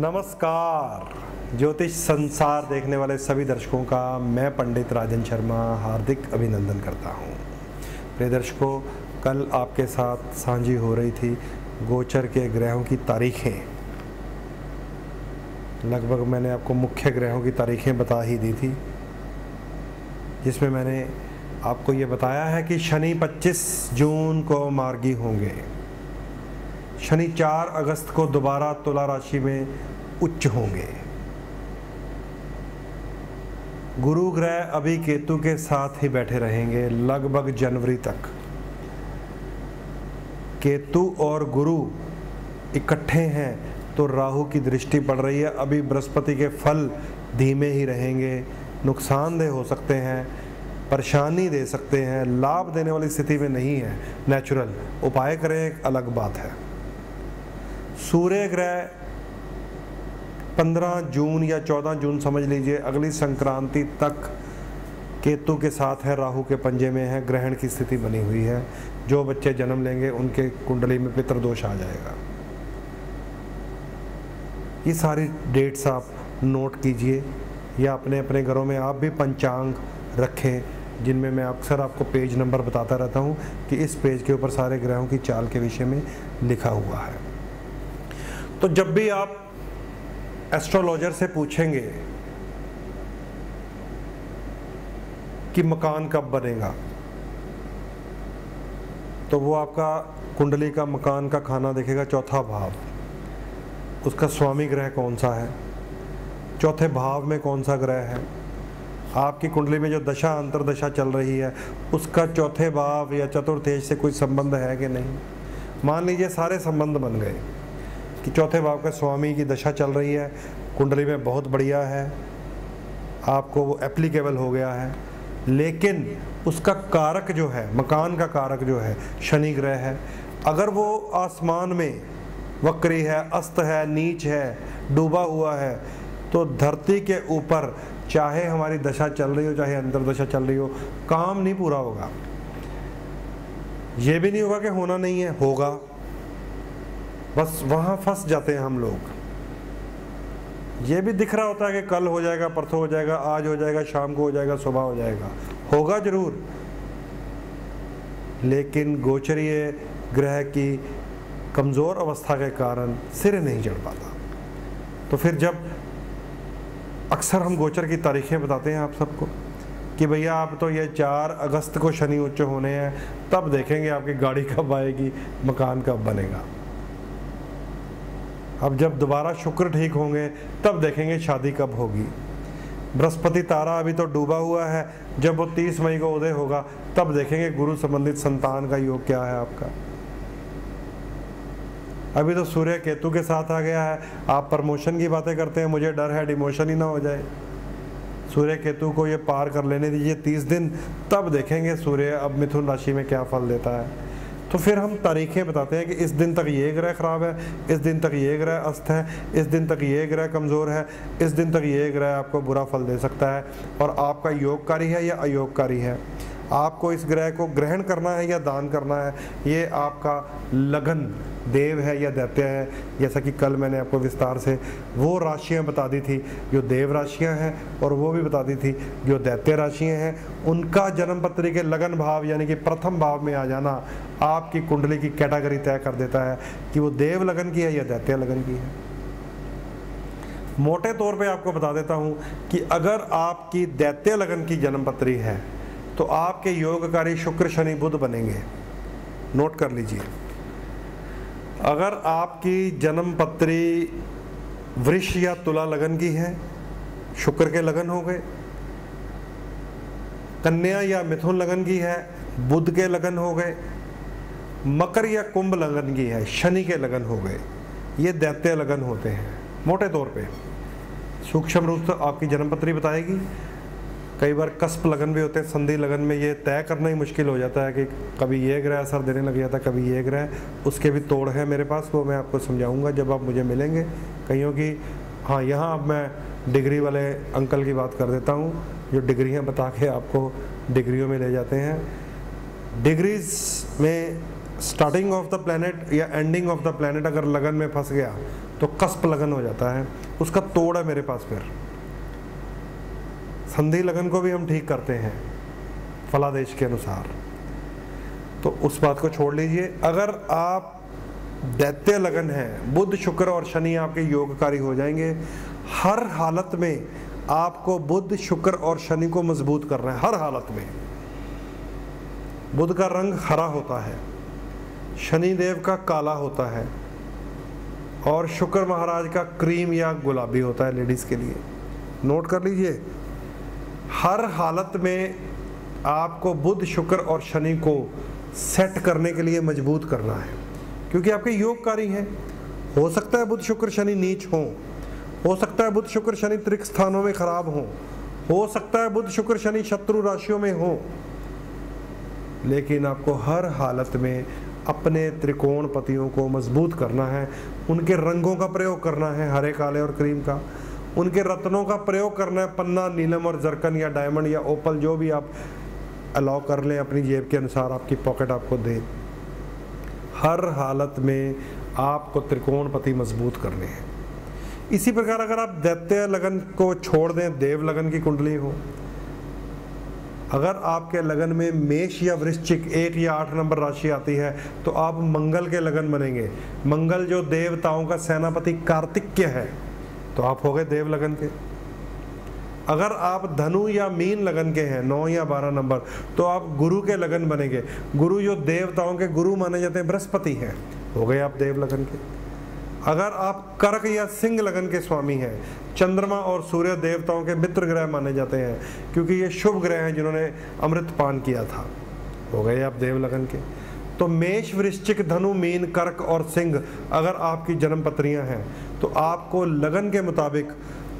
नमस्कार। ज्योतिष संसार देखने वाले सभी दर्शकों का मैं पंडित राजन शर्मा हार्दिक अभिनंदन करता हूं। प्रिय दर्शकों, कल आपके साथ साझी हो रही थी गोचर के ग्रहों की तारीखें। लगभग मैंने आपको मुख्य ग्रहों की तारीखें बता ही दी थी, जिसमें मैंने आपको ये बताया है कि शनि 25 जून को मार्गी होंगे। शनि 4 अगस्त को दोबारा तुला राशि में उच्च होंगे। गुरु ग्रह अभी केतु के साथ ही बैठे रहेंगे लगभग जनवरी तक। केतु और गुरु इकट्ठे हैं तो राहु की दृष्टि पड़ रही है। अभी बृहस्पति के फल धीमे ही रहेंगे, नुकसानदेह हो सकते हैं, परेशानी दे सकते हैं, लाभ देने वाली स्थिति में नहीं है। नेचुरल उपाय करें, एक अलग बात है। सूर्य ग्रह 15 जून या 14 जून समझ लीजिए, अगली संक्रांति तक केतु के साथ है, राहु के पंजे में है, ग्रहण की स्थिति बनी हुई है। जो बच्चे जन्म लेंगे उनके कुंडली में पितृदोष आ जाएगा। ये सारी डेट्स आप नोट कीजिए या अपने अपने घरों में आप भी पंचांग रखें, जिनमें मैं अक्सर आपको पेज नंबर बताता रहता हूँ कि इस पेज के ऊपर सारे ग्रहों की चाल के विषय में लिखा हुआ है। तो जब भी आप एस्ट्रोलॉजर से पूछेंगे कि मकान कब बनेगा, तो वो आपका कुंडली का मकान का खाना देखेगा, चौथा भाव, उसका स्वामी ग्रह कौन सा है, चौथे भाव में कौन सा ग्रह है, आपकी कुंडली में जो दशा अंतरदशा चल रही है उसका चौथे भाव या चतुर्थेश से कोई संबंध है कि नहीं। मान लीजिए सारे संबंध बन गए कि चौथे भाव का स्वामी की दशा चल रही है, कुंडली में बहुत बढ़िया है, आपको वो एप्लीकेबल हो गया है, लेकिन उसका कारक जो है, मकान का कारक जो है शनि ग्रह है, अगर वो आसमान में वक्री है, अस्त है, नीच है, डूबा हुआ है, तो धरती के ऊपर चाहे हमारी दशा चल रही हो चाहे अंतरदशा चल रही हो, काम नहीं पूरा होगा। ये भी नहीं होगा कि होना नहीं है, होगा, बस वहाँ फंस जाते हैं हम लोग। ये भी दिख रहा होता है कि कल हो जाएगा, परसों हो जाएगा, आज हो जाएगा, शाम को हो जाएगा, सुबह हो जाएगा, होगा जरूर, लेकिन गोचरीय ग्रह की कमज़ोर अवस्था के कारण सिरे नहीं चढ़ पाता। तो फिर जब अक्सर हम गोचर की तारीखें बताते हैं आप सबको कि भैया आप तो ये 4 अगस्त को शनि उच्च होने हैं, तब देखेंगे आपकी गाड़ी कब आएगी, मकान कब बनेगा। अब जब दोबारा शुक्र ठीक होंगे तब देखेंगे शादी कब होगी। बृहस्पति तारा अभी तो डूबा हुआ है, जब वो 30 मई को उदय होगा तब देखेंगे गुरु संबंधित संतान का योग क्या है आपका। अभी तो सूर्य केतु के साथ आ गया है, आप प्रमोशन की बातें करते हैं, मुझे डर है डिमोशन ही ना हो जाए। सूर्य केतु को ये पार कर लेने दीजिए 30 दिन, तब देखेंगे सूर्य अब मिथुन राशि में क्या फल देता है। तो फिर हम तारीखें बताते हैं कि इस दिन तक ये ग्रह खराब है, इस दिन तक ये ग्रह अस्त है, इस दिन तक ये ग्रह कमज़ोर है, इस दिन तक ये ग्रह आपको बुरा फल दे सकता है, और आपका योगकारी है या अयोगकारी है, आपको इस ग्रह को ग्रहण करना है या दान करना है, ये आपका लगन देव है या दैत्य है। जैसा कि कल मैंने आपको विस्तार से वो राशियां बता दी थी जो देव राशियां हैं, और वो भी बता दी थी जो दैत्य राशियां हैं। उनका जन्म पत्री के लगन भाव यानी कि प्रथम भाव में आ जाना आपकी कुंडली की कैटेगरी तय कर देता है कि वो देव लगन की है या दैत्य लगन की है। मोटे तौर पे आपको बता देता हूँ कि अगर आपकी दैत्य लगन की जन्म पत्री है तो आपके योगकारी शुक्र शनि बुध बनेंगे, नोट कर लीजिए। अगर आपकी जन्म पत्री वृष या तुला लगन की है, शुक्र के लगन हो गए। कन्या या मिथुन लगन की है, बुध के लगन हो गए। मकर या कुंभ लगन की है, शनि के लगन हो गए। ये दैत्य लगन होते हैं मोटे तौर पे। सूक्ष्म रूप से आपकी जन्म पत्री बताएगी। कई बार कस्प लगन भी होते हैं, संधि लगन में ये तय करना ही मुश्किल हो जाता है कि कभी ये ग्रह असर देने लग जाता है, कभी ये ग्रह। उसके भी तोड़ है मेरे पास, वो मैं आपको समझाऊंगा जब आप मुझे मिलेंगे। कईयों की हाँ, यहाँ अब मैं डिग्री वाले अंकल की बात कर देता हूँ जो डिग्रियाँ बता के आपको डिग्रियों में ले जाते हैं। डिग्रीज में स्टार्टिंग ऑफ द प्लैनेट या एंडिंग ऑफ द प्लैनेट अगर लगन में फंस गया तो कस्प लगन हो जाता है, उसका तोड़ है मेरे पास। फिर संधि लगन को भी हम ठीक करते हैं फलादेश के अनुसार, तो उस बात को छोड़ लीजिए। अगर आप दैत्य लगन है, बुध शुक्र और शनि आपके योगकारी हो जाएंगे। हर हालत में आपको बुध शुक्र और शनि को मजबूत करना है, हर हालत में। बुध का रंग हरा होता है, शनि देव का काला होता है और शुक्र महाराज का क्रीम या गुलाबी होता है लेडीज के लिए। नोट कर लीजिए, हर हालत में आपको बुध शुक्र और शनि को सेट करने के लिए मजबूत करना है, क्योंकि आपके योगकारी हैं। हो सकता है बुध शुक्र शनि नीच हो सकता है बुध शुक्र शनि त्रिक स्थानों में खराब हो सकता है बुध शुक्र शनि शत्रु राशियों में हो, लेकिन आपको हर हालत में अपने त्रिकोण पतियों को मजबूत करना है। उनके रंगों का प्रयोग करना है, हरे काले और क्रीम का। उनके रत्नों का प्रयोग करना है, पन्ना, नीलम और जरकन या डायमंड या ओपल, जो भी आप अलाउ कर लें अपनी जेब के अनुसार, आपकी पॉकेट आपको दे। हर हालत में आपको त्रिकोण पति मजबूत करने हैं। इसी प्रकार अगर आप दैत्य लगन को छोड़ दें, देव लगन की कुंडली हो, अगर आपके लगन में मेष या वृश्चिक 1 या 8 नंबर राशि आती है तो आप मंगल के लगन बनेंगे। मंगल जो देवताओं का सेनापति कार्तिक्य है, तो आप हो गए देव लगन के। अगर आप धनु या मीन लगन के हैं 9 या 12 नंबर, तो आप गुरु के लगन बनेंगे। गुरु जो देवताओं के गुरु माने जाते हैं, बृहस्पति हैं, हो गए आप देव लगन के। अगर आप कर्क या सिंह लगन के स्वामी हैं, चंद्रमा और सूर्य देवताओं के मित्र ग्रह माने जाते हैं, क्योंकि ये शुभ ग्रह हैं जिन्होंने अमृत पान किया था, हो गए आप देव लगन के। तो मेष, वृश्चिक, धनु, मीन, कर्क और सिंह अगर आपकी जन्म पत्रियां हैं, तो आपको लगन के मुताबिक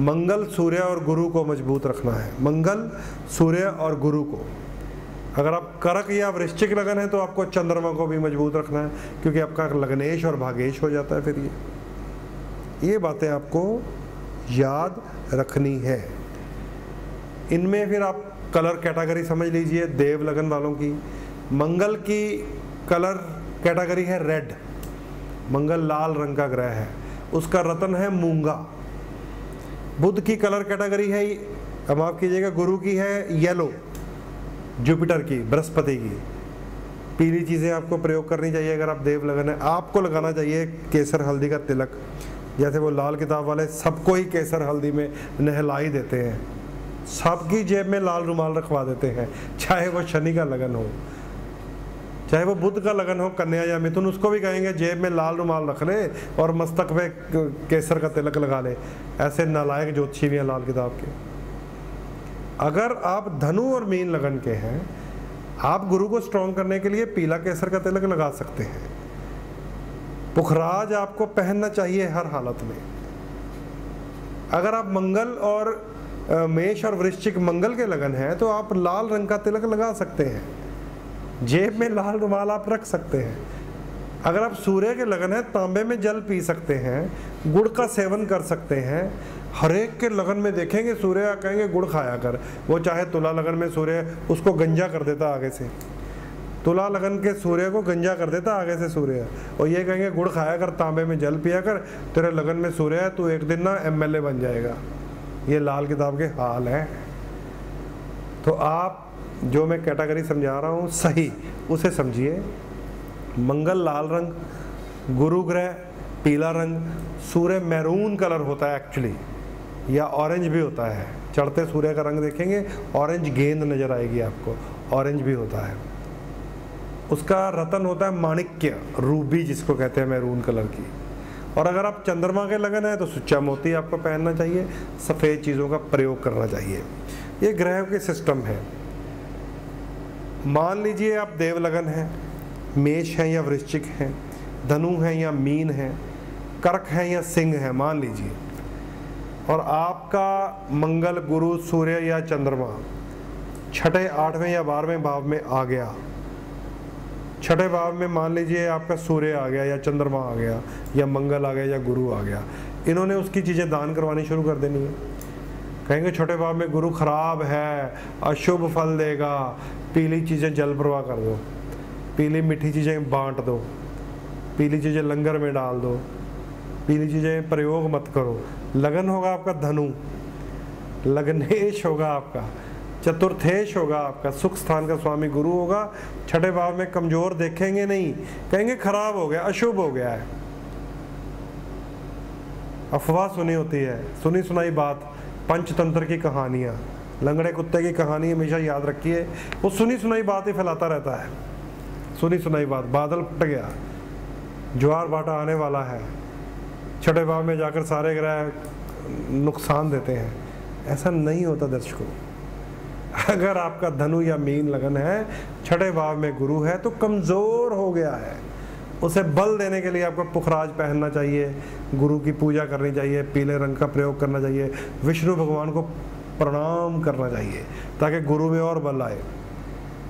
मंगल, सूर्य और गुरु को मजबूत रखना है। मंगल, सूर्य और गुरु को। अगर आप कर्क या वृश्चिक लगन है तो आपको चंद्रमा को भी मजबूत रखना है, क्योंकि आपका लगनेश और भागेश हो जाता है। फिर ये बातें आपको याद रखनी है। इनमें फिर आप कलर कैटेगरी समझ लीजिए देव लगन वालों की। मंगल की कलर कैटेगरी है रेड, मंगल लाल रंग का ग्रह है, उसका रत्न है मूंगा। बुध की कलर कैटेगरी है, माफ कीजिएगा, गुरु की है येलो, जुपिटर की, बृहस्पति की। पीली चीज़ें आपको प्रयोग करनी चाहिए अगर आप देव लगन है। आपको लगाना चाहिए केसर हल्दी का तिलक, जैसे वो लाल किताब वाले सबको ही केसर हल्दी में नहला ही देते हैं, सबकी जेब में लाल रुमाल रखवा देते हैं। चाहे वो शनि का लगन हो, चाहे वो बुध का लगन हो, कन्या या मिथुन, उसको भी कहेंगे जेब में लाल रुमाल रख ले और मस्तक पे केसर का तिलक लगा ले। ऐसे नालायक ज्योतिषी भी हैं लाल किताब के। अगर आप धनु और मीन लगन के हैं, आप गुरु को स्ट्रॉन्ग करने के लिए पीला केसर का तिलक लगा सकते हैं। पुखराज आपको पहनना चाहिए हर हालत में। अगर आप मंगल और मेष और वृश्चिक मंगल के लगन हैं, तो आप लाल रंग का तिलक लगा सकते हैं, जेब में लाल रुमाल आप रख सकते हैं। अगर आप सूर्य के लगन है, तांबे में जल पी सकते हैं, गुड़ का सेवन कर सकते हैं। हर एक के लगन में देखेंगे सूर्य कहेंगे गुड़ खाया कर। वो चाहे तुला लगन में सूर्य, उसको गंजा कर देता आगे से, तुला लगन के सूर्य को गंजा कर देता आगे से सूर्य, और ये कहेंगे गुड़ खाया कर, तांबे में जल पिया कर, तेरे लगन में सूर्य है, तू एक दिन ना MLA बन जाएगा। ये लाल किताब के हाल है। तो आप जो मैं कैटेगरी समझा रहा हूँ सही उसे समझिए। मंगल लाल रंग, गुरु ग्रह पीला रंग, सूर्य मैरून कलर होता है एक्चुअली, या ऑरेंज भी होता है। चढ़ते सूर्य का रंग देखेंगे ऑरेंज गेंद नजर आएगी आपको, ऑरेंज भी होता है। उसका रतन होता है माणिक्य, रूबी जिसको कहते हैं, मैरून कलर की। और अगर आप चंद्रमा के लगन है तो सुच्चा मोती आपको पहनना चाहिए, सफ़ेद चीज़ों का प्रयोग करना चाहिए। ये ग्रह के सिस्टम है। मान लीजिए आप देव लगन हैं, मेष हैं या वृश्चिक हैं, धनु हैं या मीन हैं, कर्क हैं या सिंह हैं, मान लीजिए, और आपका मंगल, गुरु, सूर्य या चंद्रमा छठे, 8वें या 12वें भाव में आ गया। छठे भाव में मान लीजिए आपका सूर्य आ गया या चंद्रमा आ गया या मंगल आ गया या गुरु आ गया। इन्होंने उसकी चीज़ें दान करवानी शुरू कर देनी है। कहेंगे छठे भाव में गुरु खराब है, अशुभ फल देगा, पीली चीज़ें जल प्रवाह कर दो, पीली मीठी चीज़ें बांट दो, पीली चीज़ें लंगर में डाल दो, पीली चीज़ें प्रयोग मत करो। लगन होगा आपका धनु, लगनेश होगा आपका, चतुर्थेश होगा आपका, सुख स्थान का स्वामी गुरु होगा। छठे भाव में कमजोर देखेंगे नहीं, कहेंगे खराब हो गया, अशुभ हो गया है। अफवाह सुनी होती है, सुनी सुनाई बात, पंचतंत्र की कहानियाँ, लंगड़े कुत्ते की कहानी हमेशा याद रखिए, वो सुनी सुनाई बात ही फैलाता रहता है। सुनी सुनाई बात, बादल फट गया, ज्वार भाटा आने वाला है, छठे भाव में जाकर सारे ग्रह नुकसान देते हैं। ऐसा नहीं होता दर्शकों। अगर आपका धनु या मीन लगन है, छठे भाव में गुरु है, तो कमज़ोर हो गया है। उसे बल देने के लिए आपको पुखराज पहनना चाहिए, गुरु की पूजा करनी चाहिए, पीले रंग का प्रयोग करना चाहिए, विष्णु भगवान को प्रणाम करना चाहिए ताकि गुरु में और बल आए।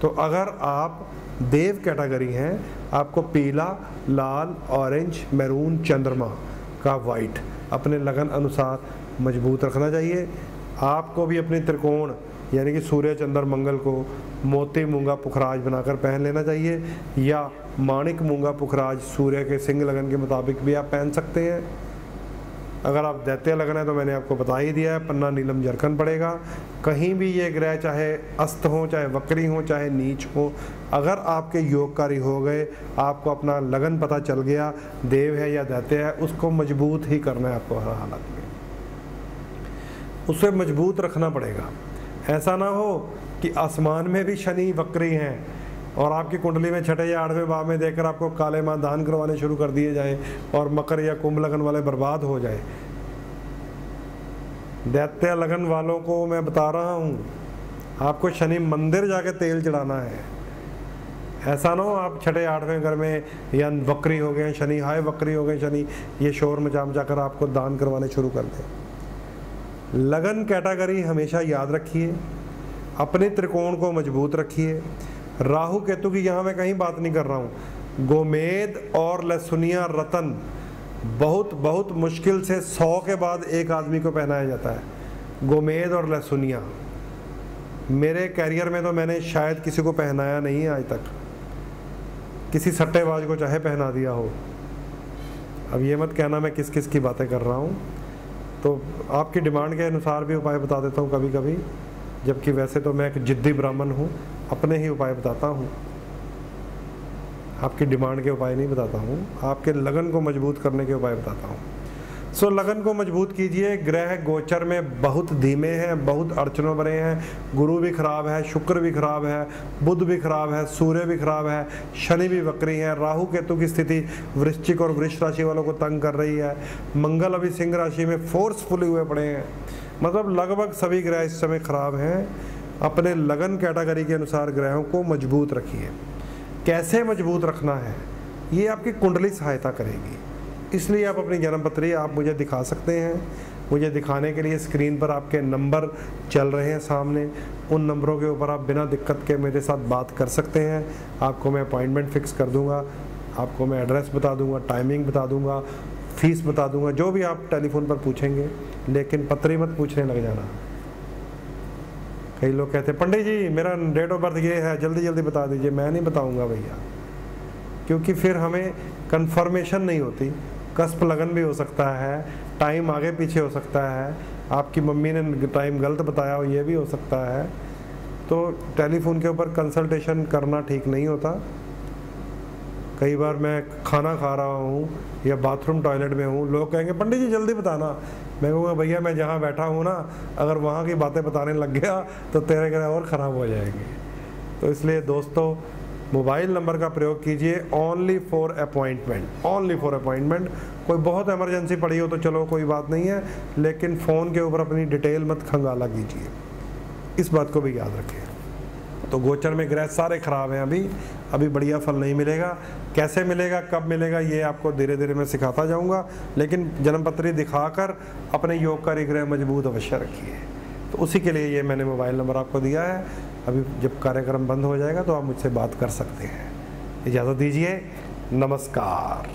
तो अगर आप देव कैटेगरी हैं, आपको पीला, लाल, ऑरेंज, मैरून, चंद्रमा का वाइट अपने लगन अनुसार मजबूत रखना चाहिए। आपको भी अपनी त्रिकोण यानी कि सूर्य, चंद्र, मंगल को मोती मूंगा पुखराज बनाकर पहन लेना चाहिए, या माणिक मूंगा पुखराज सूर्य के सिंह लगन के मुताबिक भी आप पहन सकते हैं। अगर आप दैत्य लगन है तो मैंने आपको बता ही दिया है, पन्ना नीलम जरकन पड़ेगा। कहीं भी ये ग्रह चाहे अस्त हो, चाहे वक्री हो, चाहे नीच हो, अगर आपके योगकारी हो गए, आपको अपना लगन पता चल गया, देव है या दैत्य है, उसको मजबूत ही करना है आपको हर हालत में, उसे मजबूत रखना पड़ेगा। ऐसा ना हो कि आसमान में भी शनि वक्री हैं और आपकी कुंडली में छठे या 8वें भाव में देखकर आपको काले मां दान करवाने शुरू कर दिए जाए और मकर या कुंभ लगन वाले बर्बाद हो जाए। दैत्य लगन वालों को मैं बता रहा हूँ, आपको शनि मंदिर जाके तेल चढ़ाना है। ऐसा ना हो आप छठे 8वें घर में या वक्री हो गए शनि, हाय वक्री हो गए शनि, ये शोर मचा कर आपको दान करवाने शुरू कर दें। लगन कैटेगरी हमेशा याद रखिए, अपने त्रिकोण को मजबूत रखिए। राहु केतु की यहाँ मैं कहीं बात नहीं कर रहा हूँ। गोमेद और लहसुनिया रतन बहुत बहुत मुश्किल से 100 के बाद एक आदमी को पहनाया जाता है। गोमेद और लहसुनिया मेरे कैरियर में तो मैंने शायद किसी को पहनाया नहीं है आज तक, किसी सट्टेबाज को चाहे पहना दिया हो। अब ये मत कहना मैं किस किस की बातें कर रहा हूँ, तो आपकी डिमांड के अनुसार भी उपाय बता देता हूँ कभी कभी, जबकि वैसे तो मैं एक जिद्दी ब्राह्मण हूँ, अपने ही उपाय बताता हूँ, आपकी डिमांड के उपाय नहीं बताता हूँ, आपके लगन को मजबूत करने के उपाय बताता हूँ। सो लगन को मजबूत कीजिए। ग्रह गोचर में बहुत धीमे हैं, बहुत अड़चनों भरे हैं। गुरु भी खराब है, शुक्र भी खराब है, बुध भी खराब है, सूर्य भी खराब है, शनि भी वक्री है, राहु केतु की स्थिति वृश्चिक और वृष राशि वालों को तंग कर रही है, मंगल अभी सिंह राशि में फोर्सफुली हुए पड़े हैं। मतलब लगभग सभी ग्रह इस समय खराब हैं। अपने लगन कैटेगरी के अनुसार ग्रहों को मजबूत रखिए। कैसे मजबूत रखना है ये आपकी कुंडली सहायता करेगी, इसलिए आप अपनी जन्मपत्री आप मुझे दिखा सकते हैं। मुझे दिखाने के लिए स्क्रीन पर आपके नंबर चल रहे हैं सामने, उन नंबरों के ऊपर आप बिना दिक्कत के मेरे साथ बात कर सकते हैं। आपको मैं अपॉइंटमेंट फिक्स कर दूंगा, आपको मैं एड्रेस बता दूंगा, टाइमिंग बता दूंगा, फीस बता दूंगा, जो भी आप टेलीफोन पर पूछेंगे। लेकिन पत्री मत पूछने लग जाना। कई लोग कहते हैं पंडित जी मेरा डेट ऑफ बर्थ ये है, जल्दी जल्दी बता दीजिए। मैं नहीं बताऊंगा भैया, क्योंकि फिर हमें कंफर्मेशन नहीं होती। कस्प लगन भी हो सकता है, टाइम आगे पीछे हो सकता है, आपकी मम्मी ने टाइम गलत बताया हो ये भी हो सकता है। तो टेलीफोन के ऊपर कंसल्टेशन करना ठीक नहीं होता। कई बार मैं खाना खा रहा हूँ या बाथरूम टॉयलेट में हूँ, लोग कहेंगे पंडित जी जल्दी बताना। मैं कहूँगा भैया मैं जहाँ बैठा हूँ ना, अगर वहाँ की बातें बताने लग गया तो तेरे ग्रह और ख़राब हो जाएंगे। तो इसलिए दोस्तों मोबाइल नंबर का प्रयोग कीजिए only for appointment, only for appointment. कोई बहुत इमरजेंसी पड़ी हो तो चलो कोई बात नहीं है, लेकिन फ़ोन के ऊपर अपनी डिटेल मत खंगाला कीजिए, इस बात को भी याद रखें। तो गोचर में ग्रह सारे खराब हैं, अभी बढ़िया फल नहीं मिलेगा। कैसे मिलेगा, कब मिलेगा, ये आपको धीरे धीरे मैं सिखाता जाऊंगा, लेकिन जन्मपत्री दिखाकर अपने योगकारी ग्रह मजबूत अवश्य रखिए। तो उसी के लिए ये मैंने मोबाइल नंबर आपको दिया है। अभी जब कार्यक्रम बंद हो जाएगा तो आप मुझसे बात कर सकते हैं। इजाज़त दीजिए, नमस्कार।